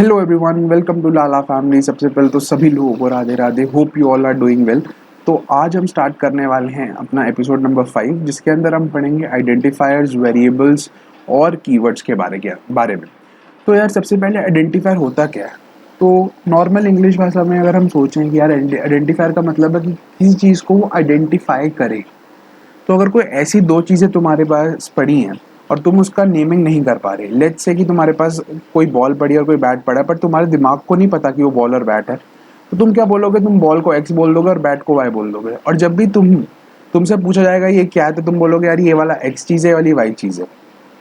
Hello everyone, welcome to Lala family. सबसे पहले तो सभी लोगों को Radhe Radhe. Hope you all are doing well. तो आज हम स्टार्ट करने वाले हैं अपना एपिसोड नंबर 5, जिसके अंदर हम पढ़ेंगे आइडेंटिफायर्स, वेरिएबल्स और कीवर्ड्स के बारे में। तो यार, सबसे पहले आइडेंटिफायर होता क्या है? तो नॉर्मल इंग्लिश भाषा में अगर हम सोचें कि यार आइडेंटिफायर का मतलब है कि किसी चीज़ को वो आइडेंटिफाई करे। तो अगर कोई ऐसी दो चीज़ें तुम्हारे पास पड़ी हैं और तुम उसका नेमिंग नहीं कर पा रहे, लेट्स से कि तुम्हारे पास कोई बॉल पड़ी है और कोई बैट पड़ा है, पर तुम्हारे दिमाग को नहीं पता कि वो बॉल और बैट है, तो तुम क्या बोलोगे? तुम बॉल को एक्स बोल दोगे और बैट को वाई बोल दोगे। और जब भी तुमसे पूछा जाएगा ये क्या है, तो तुम बोलोगे यार ये वाला एक्स चीज़ है, ये वाली वाई चीज़ है।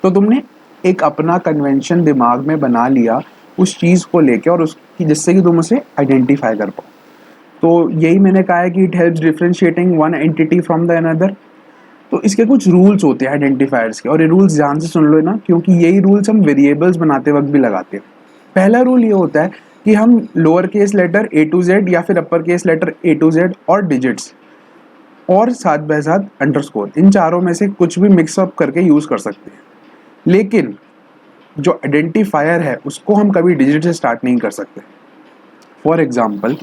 तो तुमने एक अपना कन्वेंशन दिमाग में बना लिया उस चीज़ को लेके, और उसकी जिससे कि तुम उसे आइडेंटिफाई कर पाओ। तो यही मैंने कहा है कि it helps differentiating one entity from the another. तो इसके कुछ रूल्स होते हैं आइडेंटिफायर्स के, और ये रूल्स ध्यान से सुन लो ना, क्योंकि यही रूल्स हम वेरिएबल्स बनाते वक्त भी लगाते हैं। पहला रूल ये होता है कि हम lower case letter A to Z या फिर upper case letter A to Z और डिजिट्स और साथ बाय साथ अंडरस्कोर, इन चारों में से कुछ भी मिक्सअप करके यूज कर सकते हैं। लेकिन जो आइडेंटिफायर है उसको हम कभी डिजिट से स्टार्ट नहीं कर सकते। फॉर एग्जाम्पल,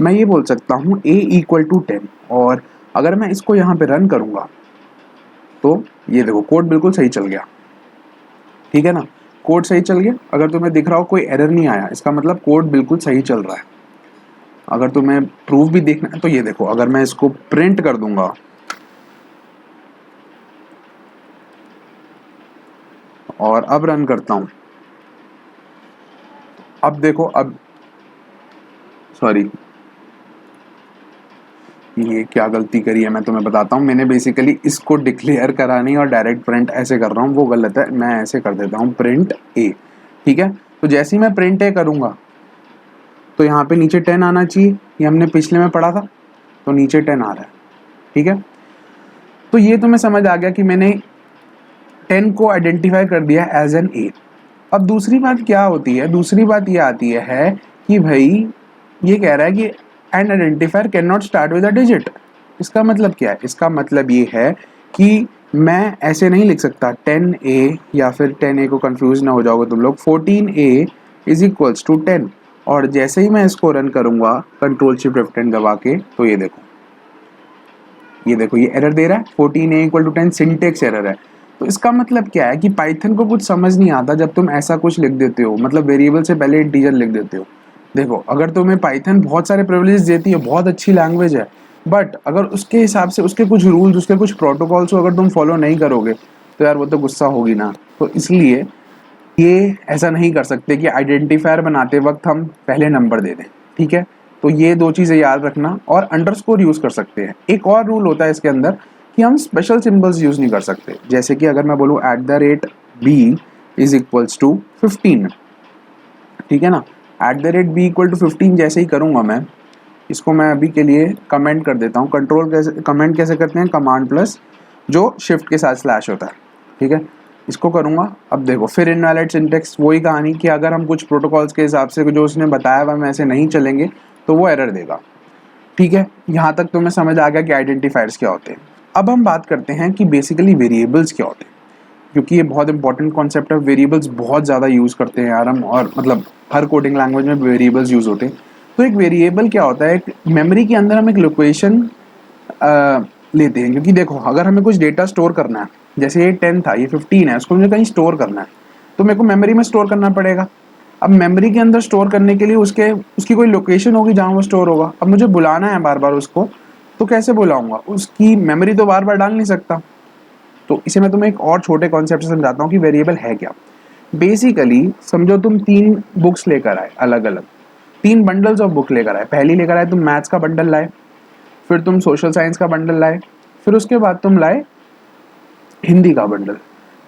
मैं ये बोल सकता हूँ a इक्वल टू 10, और अगर मैं इसको यहाँ पे रन करूँगा तो ये देखो कोड बिल्कुल सही चल गया। ठीक है ना, कोड सही चल गया। अगर तुम्हें दिख रहा हो कोई एरर नहीं आया, इसका मतलब कोड बिल्कुल सही चल रहा है। अगर तुम्हें प्रूफ भी देखना है तो ये देखो, अगर मैं इसको प्रिंट कर दूंगा और अब रन करता हूं, अब देखो, अब सॉरी, ये क्या गलती करी है मैं तुम्हें बताता हूँ। मैंने बेसिकली इसको डिक्लेयर करा नहीं और डायरेक्ट प्रिंट ऐसे कर रहा हूँ, वो गलत है। मैं ऐसे कर देता हूँ प्रिंट ए। ठीक है, तो जैसे ही मैं प्रिंट ए करूँगा तो यहाँ पे नीचे 10 आना चाहिए। ये हमने पिछले में पढ़ा था, तो नीचे 10 आ रहा है। ठीक है, तो ये तुम्हें समझ आ गया कि मैंने 10 को आइडेंटिफाई कर दिया एज एन ए। अब दूसरी बात क्या होती है? दूसरी बात ये आती है कि भाई ये कह रहा है कि N identifier can not start with a digit. इसका मतलब क्या है? इसका मतलब ये है कि मैं ऐसे नहीं लिख सकता 10a, या फिर 10a को कंफ्यूज ना हो जाओगे तुम लोग, 14a इज इक्वल्स टू 10। और जैसे ही मैं इसको रन करूंगा कंट्रोल शिफ्ट F10 दबा के, तो ये देखो, ये देखो, ये एरर दे रहा है 14a equal to 10, syntax error है। तो इसका मतलब क्या है कि पाइथन को कुछ समझ नहीं आता जब तुम ऐसा कुछ लिख देते हो, मतलब वेरिएबल से पहले इंटीजर लिख देते हो। देखो, अगर तुम्हें पाइथन बहुत सारे प्रिविलेज देती है, बहुत अच्छी लैंग्वेज है, बट अगर उसके हिसाब से उसके कुछ रूल्स, उसके कुछ प्रोटोकॉल्स को अगर तुम फॉलो नहीं करोगे तो यार वो तो गुस्सा होगी ना। तो इसलिए ये ऐसा नहीं कर सकते कि आइडेंटिफायर बनाते वक्त हम पहले नंबर दे दें। ठीक है, तो ये दो चीज़ें याद रखना। और अंडरस्कोर यूज़ कर सकते हैं। एक और रूल होता है इसके अंदर कि हम स्पेशल सिंबल्स यूज़ नहीं कर सकते। जैसे कि अगर मैं बोलूँ @b इज इक्वल्स टू 15, ठीक है ना, @b इक्वल टू 15 जैसे ही करूँगा मैं इसको, मैं अभी के लिए कमेंट कर देता हूँ। कंट्रोल कैसे कमेंट कैसे करते हैं? कमांड प्लस जो शिफ्ट के साथ स्लैश होता है। ठीक है, इसको करूँगा। अब देखो, फिर इनवैलिड सिंटेक्स, वही कहानी कि अगर हम कुछ प्रोटोकॉल्स के हिसाब से जो उसने बताया हुआ हम ऐसे नहीं चलेंगे तो वो एरर देगा। ठीक है, यहाँ तक तुम्हें समझ आ गया कि आइडेंटिफायर्स क्या होते हैं। अब हम बात करते हैं कि बेसिकली वेरिएबल्स क्या होते हैं, क्योंकि ये बहुत इंपॉर्टेंट कॉन्सेप्ट है। वेरिएबल्स बहुत ज़्यादा यूज़ करते हैं यार हम, और मतलब हर कोडिंग लैंग्वेज में वेरिएबल्स यूज़ होते हैं। तो एक वेरिएबल क्या होता है? एक मेमोरी के अंदर हम एक लोकेशन लेते हैं, क्योंकि देखो, अगर हमें कुछ डेटा स्टोर करना है, जैसे ये 10 था, ये 15 है, उसको मुझे कहीं स्टोर करना है, तो मेरे को मेमोरी में स्टोर करना पड़ेगा। अब मेमोरी के अंदर स्टोर करने के लिए उसकी कोई लोकेशन होगी जहाँ वो स्टोर होगा। अब मुझे बुलाना है बार बार उसको, तो कैसे बुलाऊंगा? उसकी मेमोरी तो बार बार डाल नहीं सकता। तो इसे मैं तुम्हें एक और छोटे कॉन्सेप्ट से समझाता हूँ कि वेरिएबल है क्या। बेसिकली समझो, तुम 3 बुक्स लेकर आए, अलग अलग 3 बंडल्स ऑफ बुक लेकर आए। पहली लेकर आए तुम मैथ्स का बंडल लाए, फिर तुम सोशल साइंस का बंडल लाए, फिर उसके बाद तुम लाए हिंदी का बंडल।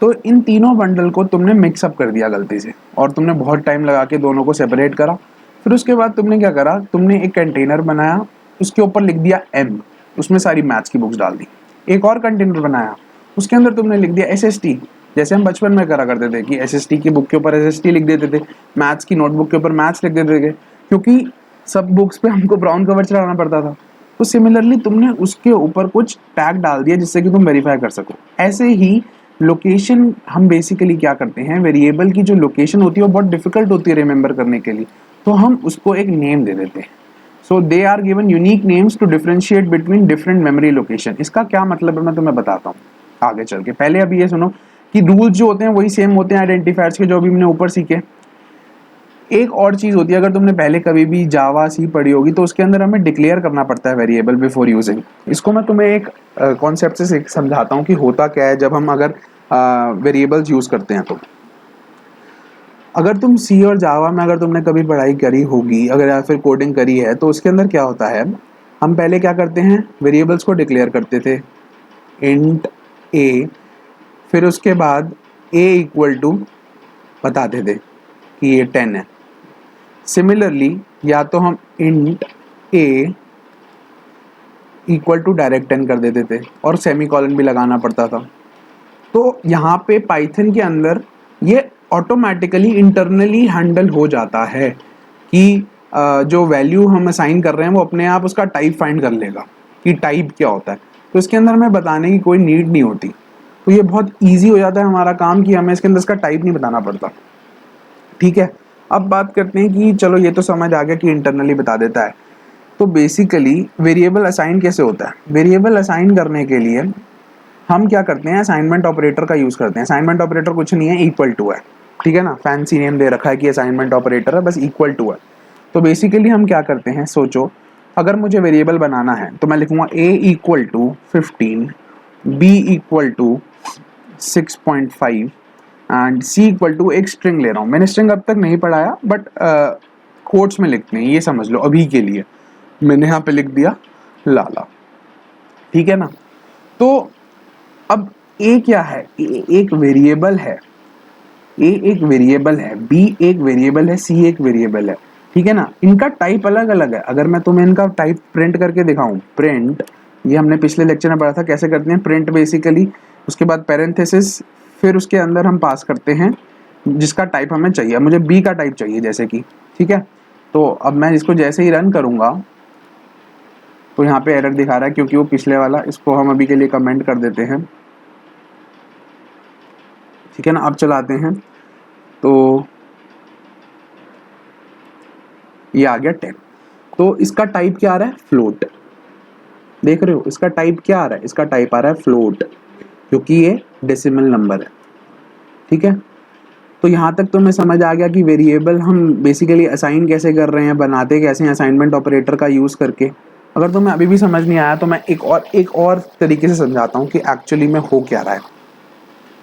तो इन तीनों बंडल को तुमने मिक्सअप कर दिया गलती से, और तुमने बहुत टाइम लगा के दोनों को सेपरेट करा। फिर उसके बाद तुमने क्या करा? तुमने एक कंटेनर बनाया, उसके ऊपर लिख दिया M, उसमें सारी मैथ्स की बुक्स डाल दी। एक और कंटेनर बनाया, उसके अंदर तुमने लिख दिया SST, जैसे हम बचपन में करा करते थे कि SST की बुक के ऊपर SST लिख देते थे, मैथ्स की नोटबुक के ऊपर मैथ्स लिख देते थे, क्योंकि सब बुक्स पे हमको ब्राउन कवर चढ़ाना पड़ता था। तो सिमिलरली तुमने उसके ऊपर कुछ टैग डाल दिया जिससे कि तुम वेरीफाई कर सको। ऐसे ही लोकेशन हम बेसिकली क्या करते हैं, वेरिएबल की जो लोकेशन होती है वो बहुत डिफिकल्ट होती है रिमेंबर करने के लिए, तो हम उसको एक नेम दे देते हैं। So they are given unique names to differentiate between different memory location. इसका क्या मतलब है मैं तुम्हें बताता हूँ आगे चल के। पहले अभी ये सुनो कि रूल्स जो होते हैं वही सेम होते हैं आइडेंटिफायर्स के, जो अभी हमने ऊपर सीखे। एक और चीज होती है, अगर तुमने पहले कभी भी जावा सी पढ़ी होगी तो उसके अंदर हमें डिक्लेयर करना पड़ता है वेरिएबल बिफोर यूजिंग। इसको मैं तुम्हें एक कॉन्सेप्ट से समझाता हूँ कि होता क्या है जब हम अगर वेरिएबल्स यूज करते हैं। तो अगर तुम सी और जावा में अगर तुमने कभी पढ़ाई करी होगी, अगर या फिर कोडिंग करी है, तो उसके अंदर क्या होता है, हम पहले क्या करते हैं, वेरिएबल्स को डिक्लेयर करते थे, इंट ए, फिर उसके बाद ए इक्वल टू बताते थे कि ये 10 है। सिमिलरली या तो हम int A equal to direct 10 कर देते थे और सेमी कॉलन भी लगाना पड़ता था। तो यहाँ पे पाइथन के अंदर ये ऑटोमेटिकली इंटरनली हैंडल हो जाता है कि जो वैल्यू हम असाइन कर रहे हैं वो अपने आप उसका टाइप फाइंड कर लेगा कि टाइप क्या होता है। तो इसके अंदर हमें बताने की कोई नीड नहीं होती, तो ये बहुत ईजी हो जाता है हमारा काम कि हमें इसके अंदर इसका टाइप नहीं बताना पड़ता। ठीक है, अब बात करते हैं कि चलो ये तो समझ आ गया कि इंटरनली बता देता है। तो बेसिकली वेरिएबल असाइन कैसे होता है, वेरिएबल असाइन करने के लिए हम क्या करते हैं, असाइनमेंट ऑपरेटर का यूज करते हैं। असाइनमेंट ऑपरेटर कुछ नहीं है, इक्वल टू है। ठीक है ना, फैंसी नेम दे रखा है कि असाइनमेंट ऑपरेटर है, बस इक्वल टू है। तो बेसिकली हम क्या करते हैं, सोचो अगर मुझे वेरिएबल बनाना है तो मैं लिखूंगा a equal to 15, b equal to 6.5 and c equal to, एक स्ट्रिंग ले रहा हूँ, मैंने स्ट्रिंग अब तक नहीं पढ़ाया बट कोट्स में लिखते हैं, ये समझ लो अभी के लिए मैंने यहाँ पे लिख दिया लाला। ठीक है ना, तो अब a क्या है, a एक वेरिएबल है, a एक वेरिएबल है, b एक वेरिएबल है, c एक वेरिएबल है। ठीक है ना, इनका टाइप अलग अलग है। अगर मैं तुम्हें इनका टाइप प्रिंट करके दिखाऊं, प्रिंट, ये हमने पिछले लेक्चर में पढ़ा था कैसे करते हैं प्रिंट बेसिकली, उसके बाद पैरेंथेसिस, फिर उसके अंदर हम पास करते हैं जिसका टाइप हमें चाहिए। मुझे b का टाइप चाहिए जैसे कि, ठीक है, तो अब मैं इसको जैसे ही रन करूंगा तो यहाँ पे एरर दिखा रहा है क्योंकि वो पिछले वाला, इसको हम अभी के लिए कमेंट कर देते हैं। ठीक है ना, अब चलाते हैं तो ये आ गया 10। तो इसका टाइप क्या आ रहा है, फ्लोट। देख रहे हो इसका टाइप क्या आ रहा है, इसका टाइप आ रहा है फ्लोट, क्योंकि ये डेसिमल नंबर है। ठीक है, तो यहाँ तक तो मैं समझ आ गया कि वेरिएबल हम बेसिकली असाइन कैसे कर रहे हैं, बनाते कैसे हैं असाइनमेंट ऑपरेटर का यूज करके। अगर तुम्हें अभी भी समझ नहीं आया तो मैं एक और तरीके से समझाता हूँ कि एक्चुअली में हो क्या रहा है।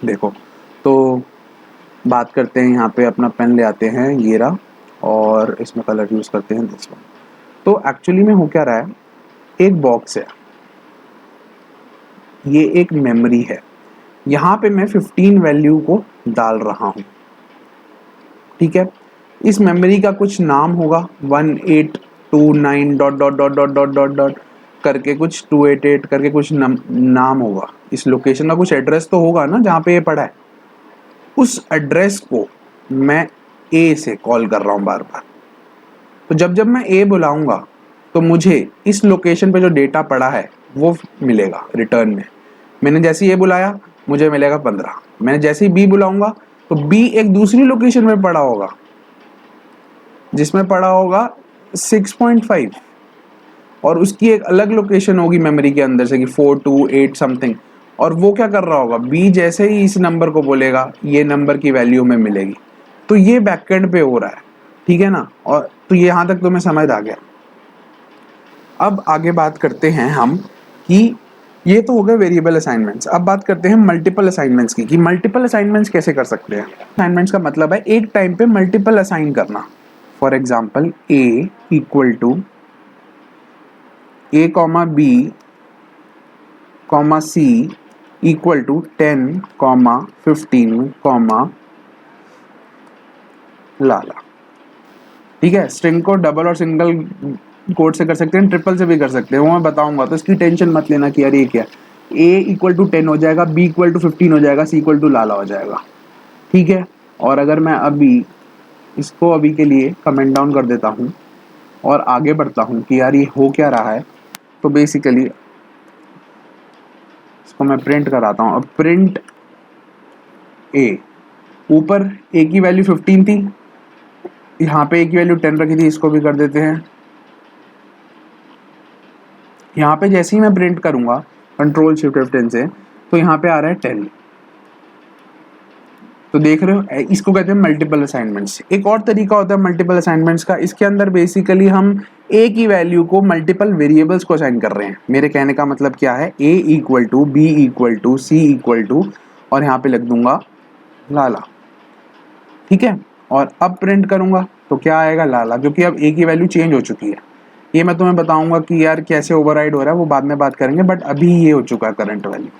देखो, तो बात करते हैं, यहाँ पे अपना पेन ले आते हैं ये रहा, और इसमें कलर यूज करते हैं दिस वन। तो एक्चुअली में हो क्या रहा है, एक बॉक्स है, ये एक मेमोरी है, यहाँ पे मैं 15 वैल्यू को डाल रहा हूँ। ठीक है, इस मेमोरी का कुछ नाम होगा, 1829 dot dot dot dot dot dot dot करके कुछ 288 करके कुछ नाम होगा। इस लोकेशन का कुछ एड्रेस तो होगा ना जहाँ पे ये पड़ा है, उस एड्रेस को मैं ए से कॉल कर रहा हूँ बार बार। तो जब जब मैं ए बुलाऊंगा तो मुझे इस लोकेशन पे जो डेटा पड़ा है वो मिलेगा रिटर्न में। मैंने जैसे ये बुलाया मुझे मिलेगा 15, मैंने जैसे ही बी बुलाऊंगा तो बी एक दूसरी लोकेशन में पड़ा होगा जिसमें पड़ा होगा 6.5, और उसकी एक अलग लोकेशन होगी मेमोरी के अंदर से कि 428 समथिंग, और वो क्या कर रहा होगा, बी जैसे ही इस नंबर को बोलेगा ये नंबर की वैल्यू में मिलेगी। तो ये बैकएंड पे हो रहा है। ठीक है ना, और तो यहाँ तक तो मैं समझ आ गया। अब आगे बात करते हैं हम कि ये तो हो गए वेरिएबल असाइनमेंट्स। अब बात करते हैं मल्टीपल असाइनमेंट्स की, कि मल्टीपल असाइनमेंट्स कैसे कर सकते हैं। असाइनमेंट्स का मतलब है एक टाइम पे मल्टीपल असाइन करना। For example a equal to a comma b comma c equal to 10 comma 15 comma लाला। ठीक है, स्ट्रिंग को डबल और सिंगल कोड से कर सकते हैं, ट्रिपल से भी कर सकते हैं, वो मैं बताऊंगा, तो इसकी टेंशन मत लेना कि यार ये क्या, ए इक्वल टू 10 हो जाएगा, बी इक्वल टू 15 हो जाएगा, सी इक्वल टू लाला हो जाएगा। ठीक है, और अगर मैं अभी इसको अभी के लिए कमेंट डाउन कर देता हूँ और आगे बढ़ता हूँ कि यार ये हो क्या रहा है, तो बेसिकली इसको मैं प्रिंट कराता हूँ। अब प्रिंट ए, ऊपर ए की वैल्यू 15 थी, यहाँ पे ए की वैल्यू 10 रखी थी, इसको भी कर देते हैं। यहाँ पे जैसे ही मैं प्रिंट करूंगा कंट्रोल शिफ्ट F10 से, तो यहाँ पे आ रहा है 10। तो देख रहे हो, इसको कहते हैं मल्टीपल असाइनमेंट्स। एक और तरीका होता है मल्टीपल असाइनमेंट्स का, इसके अंदर बेसिकली हम ए की वैल्यू को मल्टीपल वेरिएबल्स को असाइन कर रहे हैं। मेरे कहने का मतलब क्या है, a equal to b equal to c equal to, और यहाँ पे लिख दूंगा लाला, ठीक है। और अब प्रिंट करूंगा तो क्या आएगा, लाला, क्योंकि अब ए की वैल्यू चेंज हो चुकी है। ये मैं तुम्हें बताऊंगा कि यार कैसे ओवरराइड हो रहा है, वो बाद में बात करेंगे, बट अभी ये हो चुका है करंट वैल्यू,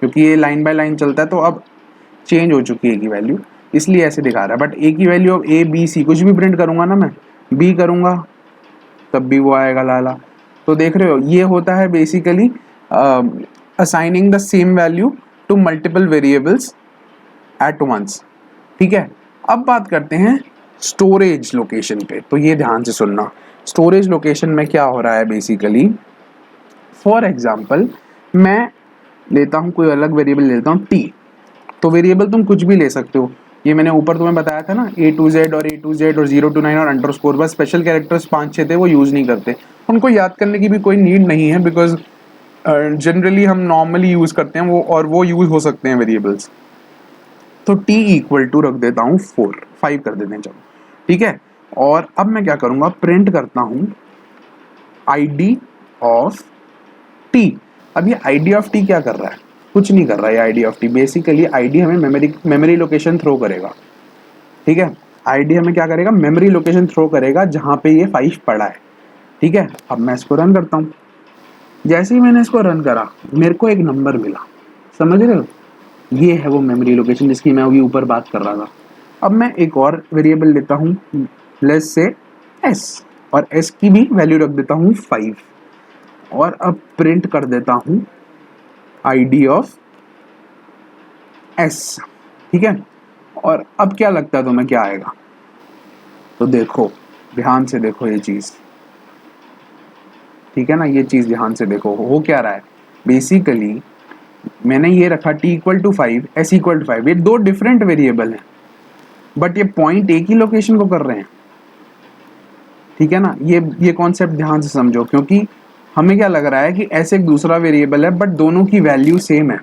क्योंकि ये लाइन बाय लाइन चलता है, तो अब चेंज हो चुकी है ए की वैल्यू, इसलिए ऐसे दिखा रहा है। बट ए की वैल्यू अब ए बी सी कुछ भी प्रिंट करूंगा ना, मैं बी करूंगा तब भी वो आएगा लाला। तो देख रहे हो, ये होता है basically assigning the same value to multiple variables at once, ठीक है। अब बात करते हैं स्टोरेज लोकेशन पे, तो ये ध्यान से सुनना। स्टोरेज लोकेशन में क्या हो रहा है बेसिकली, फॉर एग्जाम्पल मैं लेता हूँ कोई अलग वेरिएबल लेता हूँ टी, तो वेरिएबल तुम कुछ भी ले सकते हो। ये मैंने ऊपर तुम्हें बताया था ना, A to Z और A to Z और 0 to 9 और अंडरस्कोर, बस स्पेशल कैरेक्टर्स 5-6 थे, वो यूज़ नहीं करते, उनको याद करने की भी कोई नीड नहीं है, बिकॉज जनरली हम नॉर्मली यूज़ करते हैं वो, और वो यूज़ हो सकते हैं वेरिएबल्स। तो T इक्वल टू रख देता हूँ 5 कर देते हैं, चलो ठीक है। और अब मैं क्या करूँगा, प्रिंट करता हूँ ID ऑफ T। अब ये ID ऑफ T क्या कर रहा है, कुछ नहीं कर रहा है। ID of T basically ID हमें मेमोरी लोकेशन थ्रो करेगा, ठीक है। ID हमें क्या करेगा, मेमोरी लोकेशन थ्रो करेगा जहाँ पे ये 5 पड़ा है, ठीक है। अब मैं इसको रन करता हूँ। जैसे ही मैंने इसको रन करा, मेरे को एक नंबर मिला, समझ रहे हो, ये है वो मेमोरी लोकेशन जिसकी मैं अभी ऊपर बात कर रहा था। अब मैं एक और वेरिएबल लेता हूँ, लेट्स से S, और S की भी वैल्यू रख देता हूँ 5, और अब प्रिंट कर देता हूँ ID ऑफ S, ठीक है। और अब क्या लगता है तुम्हें क्या आएगा, तो देखो ध्यान से देखो ये चीज़, ठीक है ना, ये चीज़ ध्यान से देखो हो क्या रहा है। बेसिकली मैंने ये रखा T equal to 5, S equal to 5, ये दो डिफरेंट वेरिएबल हैं, बट ये पॉइंट एक ही लोकेशन को कर रहे हैं, ठीक है ना। ये कॉन्सेप्ट ध्यान से समझो, क्योंकि हमें क्या लग रहा है कि S एक दूसरा वेरिएबल है, बट दोनों की वैल्यू सेम है,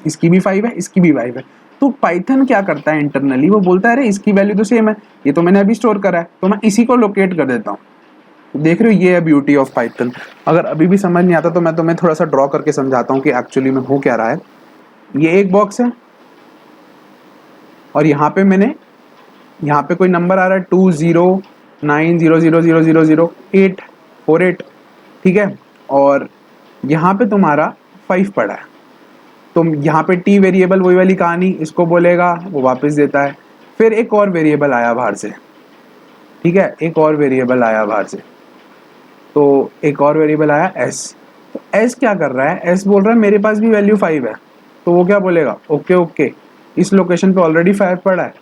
इसकी भी 5 है, इसकी भी 5 है। तो पाइथन क्या करता है इंटरनली, वो बोलता है अरे इसकी वैल्यू तो सेम है, ये तो मैंने अभी स्टोर करा है, तो मैं इसी को लोकेट कर देता हूँ। देख रहे हो, ये है ब्यूटी ऑफ पाइथन। अगर अभी भी समझ नहीं आता तो मैं तुम्हें थोड़ा सा ड्रॉ करके समझाता हूँ कि एक्चुअली में हो क्या रहा है। ये एक बॉक्स है, और यहाँ पे मैंने, यहाँ पे कोई नंबर आ रहा है 209000000848, ठीक है। और यहाँ पे तुम्हारा 5 पड़ा है, तो यहाँ पे T वेरिएबल वही वाली कहानी, इसको बोलेगा वो वापस देता है। फिर एक और वेरिएबल आया बाहर से, ठीक है, एक और वेरिएबल आया बाहर से, तो एक और वेरिएबल आया S। तो S क्या कर रहा है, S बोल रहा है मेरे पास भी वैल्यू 5 है, तो वो क्या बोलेगा, ओके ओके, इस लोकेशन पे ऑलरेडी 5 पड़ा है,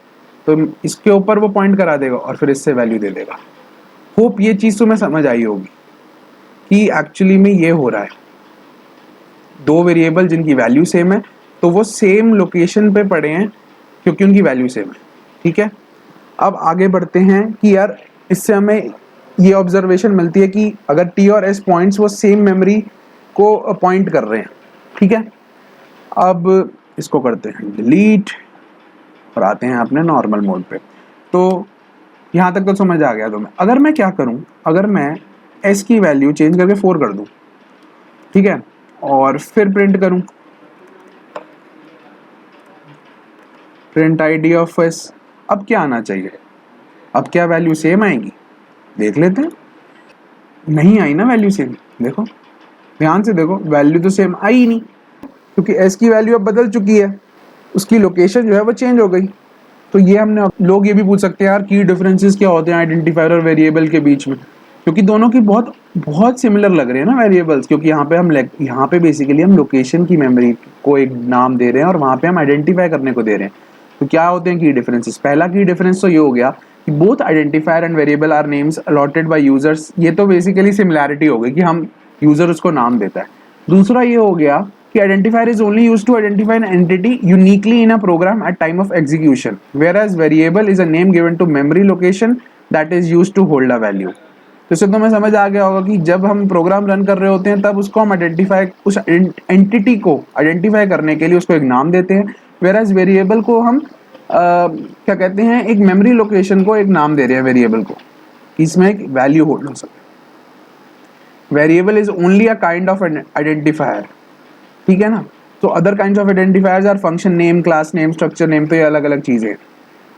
तो इसके ऊपर वो पॉइंट करा देगा और फिर इससे वैल्यू दे देगा। होप ये चीज़ तुम्हें समझ आई होगी कि एक्चुअली में ये हो रहा है, दो वेरिएबल जिनकी वैल्यू सेम है, तो वो सेम लोकेशन पे पड़े हैं क्योंकि उनकी वैल्यू सेम है, ठीक है। अब आगे बढ़ते हैं कि यार इससे हमें ये ऑब्जर्वेशन मिलती है कि अगर T और S पॉइंट्स वो सेम मेमोरी को पॉइंट कर रहे हैं, ठीक है। अब इसको करते हैं डिलीट और आते हैं अपने नॉर्मल मोड पे। तो यहाँ तक तो समझ आ गया तुम्हें। अगर मैं क्या करूँ, अगर मैं S की वैल्यू चेंज करके 4 कर दूँ, ठीक है, और फिर प्रिंट करूँ प्रिंट ID ऑफ S, अब क्या आना चाहिए, अब क्या वैल्यू सेम आएगी, देख लेते हैं। नहीं आई ना वैल्यू सेम, देखो ध्यान से देखो, वैल्यू तो सेम आई ही नहीं, क्योंकि S की वैल्यू अब बदल चुकी है, उसकी लोकेशन जो है वो चेंज हो गई। तो ये हमने, लोग ये भी पूछ सकते हैं यार की डिफरेंसेस क्या होते हैं आइडेंटिफायर और वेरिएबल के बीच में, क्योंकि दोनों की बहुत बहुत सिमिलर लग रहे हैं ना वेरिएबल्स, क्योंकि यहाँ पे बेसिकली हम लोकेशन की मेमोरी को एक नाम दे रहे हैं और वहाँ पे हम आइडेंटिफाई करने को दे रहे हैं। तो क्या होते हैं की डिफरेंसेस, पहला की डिफरेंस तो ये हो गया कि both identifier and variable are names allotted by users, ये तो बेसिकली सिमिलैरिटी हो गई कि हम यूजर उसको नाम देता है। दूसरा ये हो गया कि identifier is only used to identify an entity uniquely in a program at time of execution, whereas variable is a name given to memory location that is used to hold a value. तो इससे तुम्हें समझ आ गया होगा कि जब हम program run कर रहे होते हैं तब उसको हम आइडेंटिफाई, उस एंटिटी को आइडेंटिफाई करने के लिए उसको एक नाम देते हैं, वेयर एज वेरिएबल को हम क्या कहते हैं, एक मेमोरी लोकेशन को एक नाम दे रहे हैं वेरिएबल को, इसमें एक वैल्यू होल्ड हो सके। Variable is only a kind of identifier, ठीक है ना। तो other kind of identifiers are function name, class name, structure name, तो ये अलग अलग चीजें हैं।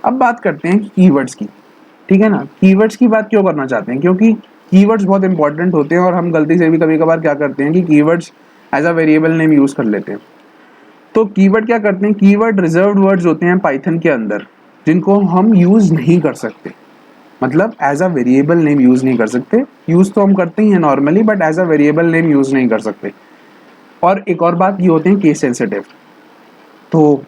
अब बात करते हैं कीवर्ड्स की, ठीक है ना। कीवर्ड्स की बात क्यों करना चाहते हैं, क्योंकि कीवर्ड्स बहुत इंपॉर्टेंट होते हैं और हम गलती से भी कभी कभार क्या करते हैं कि keywords as a variable name use कर लेते हैं। तो कीवर्ड क्या करते हैं, कीवर्ड रिजर्व्ड वर्ड्स होते हैं पाइथन के अंदर जिनको हम यूज नहीं कर सकते, मतलब as a variable name use नहीं कर सकते। यूज तो हम करते ही हैं normally, but as a variable name use नहीं कर सकते। और एक और बात, ये होते हैं केस सेंसिटिव। तो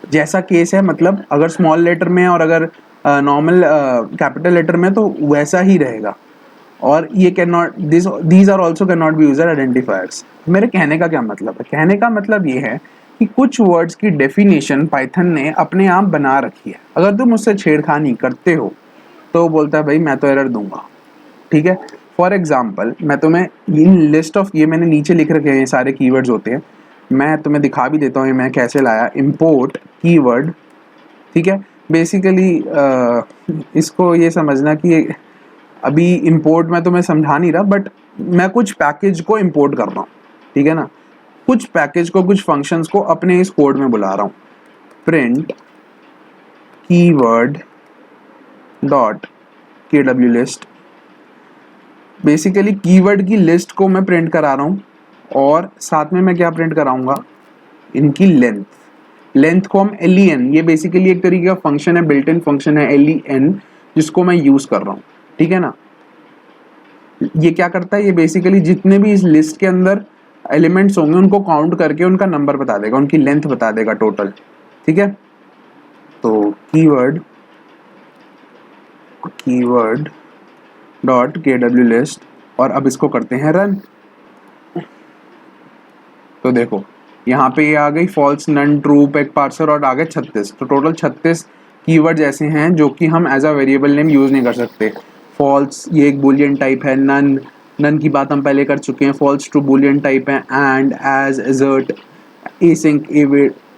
जैसा केस है, मतलब अगर स्मॉल लेटर में और अगर नॉर्मल कैपिटल लेटर में तो वैसा ही रहेगा। और ये cannot, these are also cannot be used identifiers. मेरे कहने का क्या मतलब है, कहने का मतलब ये है कि कुछ वर्ड्स की डेफिनेशन पाइथन ने अपने आप बना रखी है, अगर तुम उससे छेड़खानी करते हो तो बोलता है भाई मैं तो एरर दूंगा, ठीक है। फॉर एग्जाम्पल मैं तुम्हें इन लिस्ट ऑफ, ये मैंने नीचे लिख रखे हैं, ये सारे कीवर्ड्स होते हैं, मैं तुम्हें दिखा भी देता हूँ मैं कैसे लाया। इम्पोर्ट कीवर्ड, ठीक है। बेसिकली इसको ये समझना कि अभी इंपोर्ट मैं तुम्हें समझा नहीं रहा, बट मैं कुछ पैकेज को इंपोर्ट कर रहा हूँ, ठीक है ना। कुछ पैकेज को, कुछ फंक्शंस को अपने इस कोड में बुला रहा हूँ। Print keyword dot KW list, basically keyword की लिस्ट को मैं प्रिंट करा रहा हूँ और साथ में मैं क्या प्रिंट कराऊंगा, इनकी लेंथ। लेंथ को हम len, ये बेसिकली एक तरीके का फंक्शन है, बिल्ट इन फंक्शन है len, जिसको मैं यूज कर रहा हूँ, ठीक है ना। ये क्या करता है, ये बेसिकली जितने भी इस लिस्ट के अंदर एलिमेंट्स होंगे उनको काउंट करके उनका नंबर बता देगा, उनकी लेंथ बता देगा टोटल, ठीक है। तो कीवर्ड डॉट KW लिस्ट, और अब इसको करते हैं रन। तो देखो यहाँ पे ये आ गई false, none, true, peg parser और आ गए 36। तो टोटल 36 कीवर्ड्स ऐसे हैं जो कि हम as a variable name use नहीं कर सकते। फॉल्स ये एक बुलियन टाइप है, नन की बात हम पहले कर चुके हैं, फॉल्स ट्रू बुलियन टाइप है, and, as, assert, async,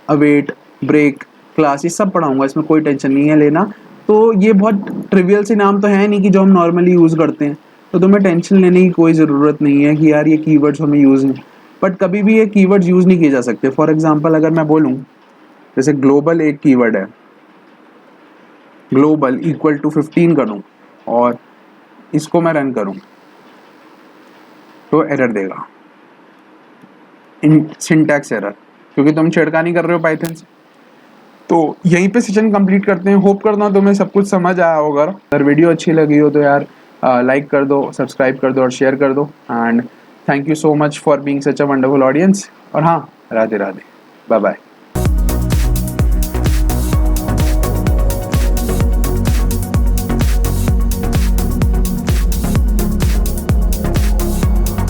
await, break, class, ये सब पढ़ाऊंगा, इसमें कोई टेंशन नहीं है लेना। तो ये बहुत ट्रिवियल से नाम तो है नहीं कि जो हम नॉर्मली यूज करते हैं, तो तुम्हें टेंशन लेने की कोई ज़रूरत नहीं है कि यार ये कीवर्ड्स हमें यूज़ नहीं, बट कभी भी ये कीवर्ड्स यूज़ नहीं किए जा सकते। फॉर एग्जांपल अगर मैं बोलूँ, जैसे ग्लोबल एक कीवर्ड है, ग्लोबल इक्वल टू 15 करूँ और इसको मैं रन करूँ तो एरर देगा, इन सिंटैक्स एरर, क्योंकि तुम छेड़खानी कर रहे हो पाइथन से। तो यहीं पे सेशन कंप्लीट करते हैं। होप करता हूँ तुम्हें सब कुछ समझ आया होगा। अगर वीडियो अच्छी लगी हो तो यार लाइक कर दो, सब्सक्राइब कर दो और शेयर कर दो। And thank you so much for being such a wonderful audience. और हाँ, राधे राधे, बाय बाय।